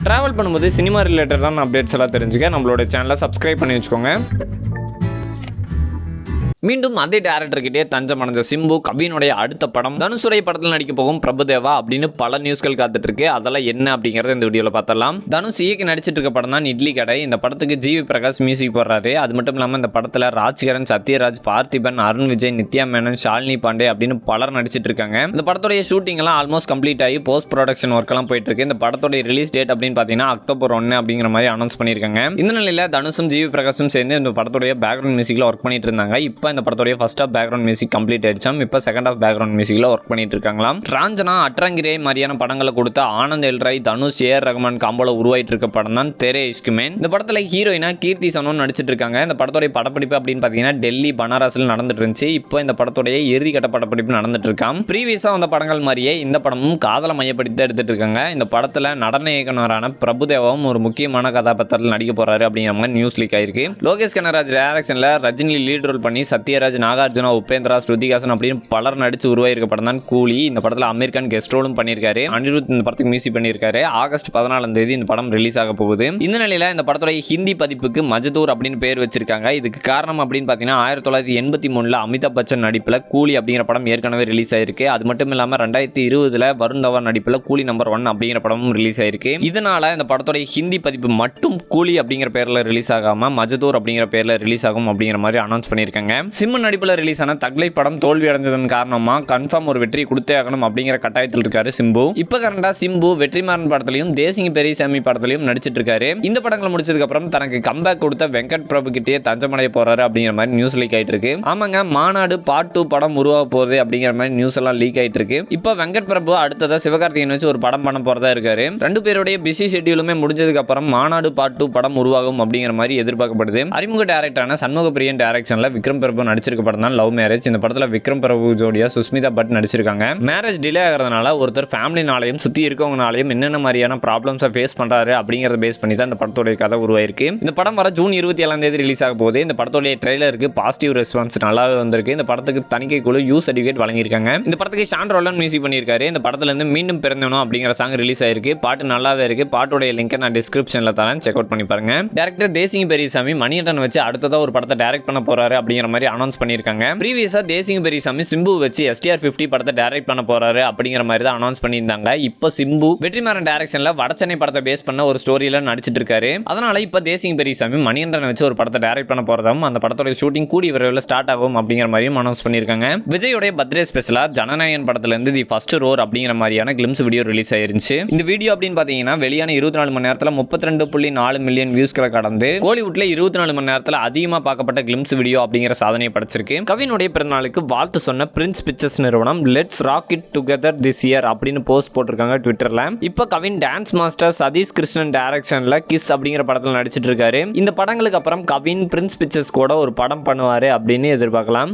Travel பண்ணும்போது cinema ரிலேட்டடான updates எல்லாம் தெரிஞ்சுக்க நம்மளோட சேனலை சப்ஸ்கிரைப் பண்ணி வச்சுக்கோங்க. மீண்டும் அதே டேரக்டர்கிட்டே தஞ்சம் அடைஞ்ச சிம்பு கவினுடைய அடுத்த படம் தனுஷுடைய படத்தில் நடிக்க போகும் பிரபுதேவா அப்படின்னு பல நியூஸ்கள் காத்துட்டு இருக்கு. அதெல்லாம் என்ன அப்படிங்கறத இந்த வீடியோல பார்த்தலாம். தனுஷ் இயக்கி நடிச்சிட்டு இருக்க படம் தான் இட்லி கடை. இந்த படத்துக்கு ஜிவி பிரகாஷ் மியூசிக் போடுறாரு. அது மட்டும் இல்லாமல் இந்த படத்துல ராஜ்கிரண், சத்யராஜ், பார்த்திபன், அருண் விஜய், நித்யா மேனன், ஷாலினி பாண்டே அப்படின்னு பலர் நடிச்சிட்டு இருக்காங்க. இந்த படத்துடைய ஷூட்டிங் எல்லாம் ஆல்மோஸ்ட் கம்ப்ளீட் ஆகி போஸ்ட் ப்ரொடக்ஷன் ஒர்க் எல்லாம் போயிட்டு இருக்கு. இந்த படத்துடைய ரிலீஸ் டேட் அப்படின்னு பாத்தீங்கன்னா அக்டோபர் 1 அப்படிங்கிற மாதிரி அனௌன்ஸ் பண்ணிருக்காங்க. இந்த நிலையில தனுஷும் ஜிவி பிரகாஷும் சேர்ந்து இந்த படத்துடைய பேக்ரவுண்ட் மியூசிக்ல ஒர்க் பண்ணிட்டு இருந்தாங்க. இப்போ இந்த படத்துடைய first half background music complete ஆயிடுச்சாம். இப்போ செகண்ட் ஆஃப் பேக்ரவுண்ட் மியூசிக்ல ஒர்க் பண்ணிட்டு இருக்காங்களாம். ராஞ்சனா, அட்ரங்கிரே மாதிரியான படங்களை கொடுத்த ஆனந்த் எல்ராய், தனுஷ், ஏஆர் ரஹ்மான் காம்போல உருவாயிட்டு இருக்க படம் தான் தெரே இஷ்க் மேன். இந்த படத்துல ஹீரோயினா கீர்த்தி சனோன் நடிச்சிட்டு இருக்காங்க. இந்த படத்துடைய படப்பிடிப்பு அப்படின்னு பாத்தீங்கன்னா டெல்லி, பனாரஸ்ல நடந்துட்டு இருந்துச்சு. இப்போ இந்த படத்துடைய இறுதிக்கட்ட படப்பிடிப்பு நடந்துட்டு இருக்காம். ப்ரீவியஸா வந்த படங்கள் மாதிரியே இந்த படமும் காதலை மையப்படுத்தி எடுத்துட்டு இருக்காங்க. இந்த படத்துல நடன இயக்குனரான பிரபுதேவாவும் ஒரு முக்கியமான கதாபாத்திரத்தில் நடிக்க போறாரு அப்படிங்கிற மாதிரி நியூஸ் லீக் ஆயிருக்கு. லோகேஷ் கனகராஜ் டைரக்ஷன்ல ரஜினி லீட் ரோல் பண்ணி சத்யராஜ், நாகார்ஜுனா, உபேந்திரா, ஸ்ருதிகாசன் அப்படின்னு பலர் நடிச்சு உருவாயிருக்க படம் தான் கூலி. இந்த படத்துல அமீர் கான் கெஸ்ட் ரோலும் பண்ணியிருக்காரு. அனிருத் இந்த படத்துக்கு மியூசிக் பண்ணியிருக்காரு. ஆகஸ்ட் 14 இந்த படம் ரிலீஸ் ஆக போகுது. இந்த நிலையில இந்த படத்துடைய ஹிந்தி பதிப்புக்கு மஜதூர் அப்படின்னு பேர் வச்சிருக்காங்க. இதுக்கு காரணம் அப்படின்னு பாத்தீங்கன்னா 1983 அமிதாப் பச்சன் நடிப்புல கூலி அப்படிங்கிற படம் ஏற்கனவே ரிலீஸ் ஆயிருக்கு. அது மட்டும் இல்லாம 2020 வருண் தவன் நடிப்புல கூலி நம்பர் 1 அப்படிங்கிற படமும் ரிலீஸ் ஆயிருக்கு. இதனால இந்த படத்துடைய ஹிந்தி பதிப்பு மட்டும் கூலி அப்படிங்கிற பேர்ல ரிலீஸ் ஆகாம மஜதூர் அப்படிங்கிற பேர்ல ரிலீஸ் ஆகும் அப்படிங்கிற மாதிரி அனௌன்ஸ் பண்ணியிருக்காங்க. சிம்மு நடிப்புல ரிலீஸ் ஆன தக்லை படம் தோல்வி அடைஞ்சதன் காரணமா கன்ஃபார்ம் ஒரு வெற்றி கொடுத்தே ஆகணும் அப்படிங்கிற கட்டாயத்தில் இருக்காரு சிம்பு. இப்ப கரண்டா சிம்பு வெற்றிமாறன் படத்திலையும் தேசிங்க பெரியசாமி படத்திலையும் நடிச்சிட்டு இருக்காரு. இந்த படங்களை முடிச்சதுக்கு அப்புறம் தனக்கு கம்பேக் கொடுத்த வெங்கட் பிரபு கிட்டே தஞ்சமடைய போறாரு அப்படிங்கிற மாதிரி நியூஸ் லீக் ஆயிட்டு இருக்கு. ஆமாங்க, மாநாடு பார்ட் 2 படம் உருவாக போகுது அப்படிங்கிற மாதிரி நியூஸ் எல்லாம் லீக் ஆயிட்டு இருக்கு. இப்போ வெங்கட் பிரபு அடுத்ததா சிவகார்த்திகேயன் வச்சு ஒரு படம் பண்ண போறதா இருக்காரு. ரெண்டு பேருடைய பிஸி ஷெட்யூலுமே முடிஞ்சதுக்கு அப்புறம் மாநாடு பார்ட் 2 படம் உருவாகும் அப்படிங்கிற மாதிரி எதிர்பார்க்கப்படுது. அறிமுக டைரக்டரான சண்முக பிரியன் டைரக்ஷன்ல விக்ரம் பிரபு நடிச்சிருக்க படம் தான் லவ் மேரேஜ். இந்த படத்துல விக்ரம் பிரபு ஜோடியா சுஸ்மிதா பட் நடிச்சிருக்காங்க. மேரேஜ் டிலே ஆகிறதுனால ஒருத்தர் ஃபேமிலினாலையும் சுத்தி இருக்கவங்கனாலையும் என்னென்ன மாதிரியான ப்ராப்ளம்ஸை ஃபேஸ் பண்றாரு அப்படிங்கறத பேஸ் பண்ணி தான் இந்த படத்தோட கதை உருவாயிருக்கு. இந்த படம் வர ஜூன் 27 ரிலீஸ் ஆக போகுது. இந்த படத்தோட ட்ரெய்லருக்கு பாசிட்டிவ் ரெஸ்பான்ஸ் நல்லாவே வந்திருக்கு. இந்த படத்துக்கு தணிக்கை குழு யூ சர்டிஃபிகேட் வழங்கியிருக்காங்க. இந்த படத்துக்கு ஷான் ரோலன் மியூசிக் பண்ணியிருக்காரு. இந்த படத்துல இருந்து மீண்டும் பிறந்தனும் அப்படிங்கிற சாங் ரிலீஸ் ஆயிருக்கு. பாட்டு நல்லாவே இருக்கு. பாட்டோட லிங்க் நான் டிஸ்கிரிப்ஷன்ல தரேன், செக் அவுட் பண்ணி பாருங்க. டைரக்டர் தேசிங்க பெரியசாமி மணிகண்டன் வச்சு அடுத்ததா ஒரு படத்தை டைரக்ட் பண்ண போறாரு அப்படிங்கிற மாதிரி அனௌன்ஸ் பண்ணியிருக்காங்க. ப்ரீவியஸா தேசிங்க பெரியசாமி சிம்பு வச்சு STR50 படத்தை டைரக்ட் பண்ண போறாரு அப்படிங்கிற மாதிரி தான் அனௌன்ஸ் பண்ணியிருந்தாங்க. இப்போ சிம்பு வெற்றிமாறன் டைரக்ஷன்ல வடசென்னை படத்தை பேஸ் பண்ண ஒரு ஸ்டோரியில நடிச்சிட்டு இருக்காரு. அதனால இப்போ தேசிங்க பெரியசாமி மணிகண்டன் வச்சு ஒரு படத்தை டைரக்ட் பண்ண போறதும் அந்த படத்தோட ஷூட்டிங் கூடி விரைவில் ஸ்டார்ட் ஆகும் அப்படிங்கிற மாதிரியும் அனௌன்ஸ் பண்ணியிருக்காங்க. விஜயோட பர்த்டே ஸ்பெஷலா ஜனநாயகன் படத்துல இருந்து தி ஃபர்ஸ்ட் ரோர் அப்படிங்கிற மாதிரியான கிளிம்ஸ் வீடியோ ரிலீஸ் ஆயிருச்சு. இந்த வீடியோ அப்படின்னு பாத்தீங்கன்னா வெளியான 24 மணி நேரத்தில் 32.4 மில்லியன் வியூஸ்களை கடந்து கோலிவுட்ல 24 மணி நேரத்தில் அதிகமாக பார்க்கப்பட்ட கிளிம்ஸ் வீடியோ அப்படிங்கிற சாதனையை படைச்சிருக்கு. கவினுடைய பிறந்தநாளுக்கு வாழ்த்து சொன்ன பிரின்ஸ் பிக்சர்ஸ் நிறுவனம் let's rock it together this year அப்படின்னு போஸ்ட் போட்டிருக்காங்க ட்விட்டர்ல. இப்போ கவின் டான்ஸ் மாஸ்டர் சதீஷ் கிருஷ்ணன் டைரக்ஷன்ல கிஸ் அப்படிங்கிற படத்தில் நடிச்சிட்டு இருக்காரு. இந்த படங்களுக்கு அப்புறம் கவின் பிரின்ஸ் பிக்சர்ஸ் கூட ஒரு படம் பண்ணுவாரு அப்படின்னு எதிர்பார்க்கலாம்.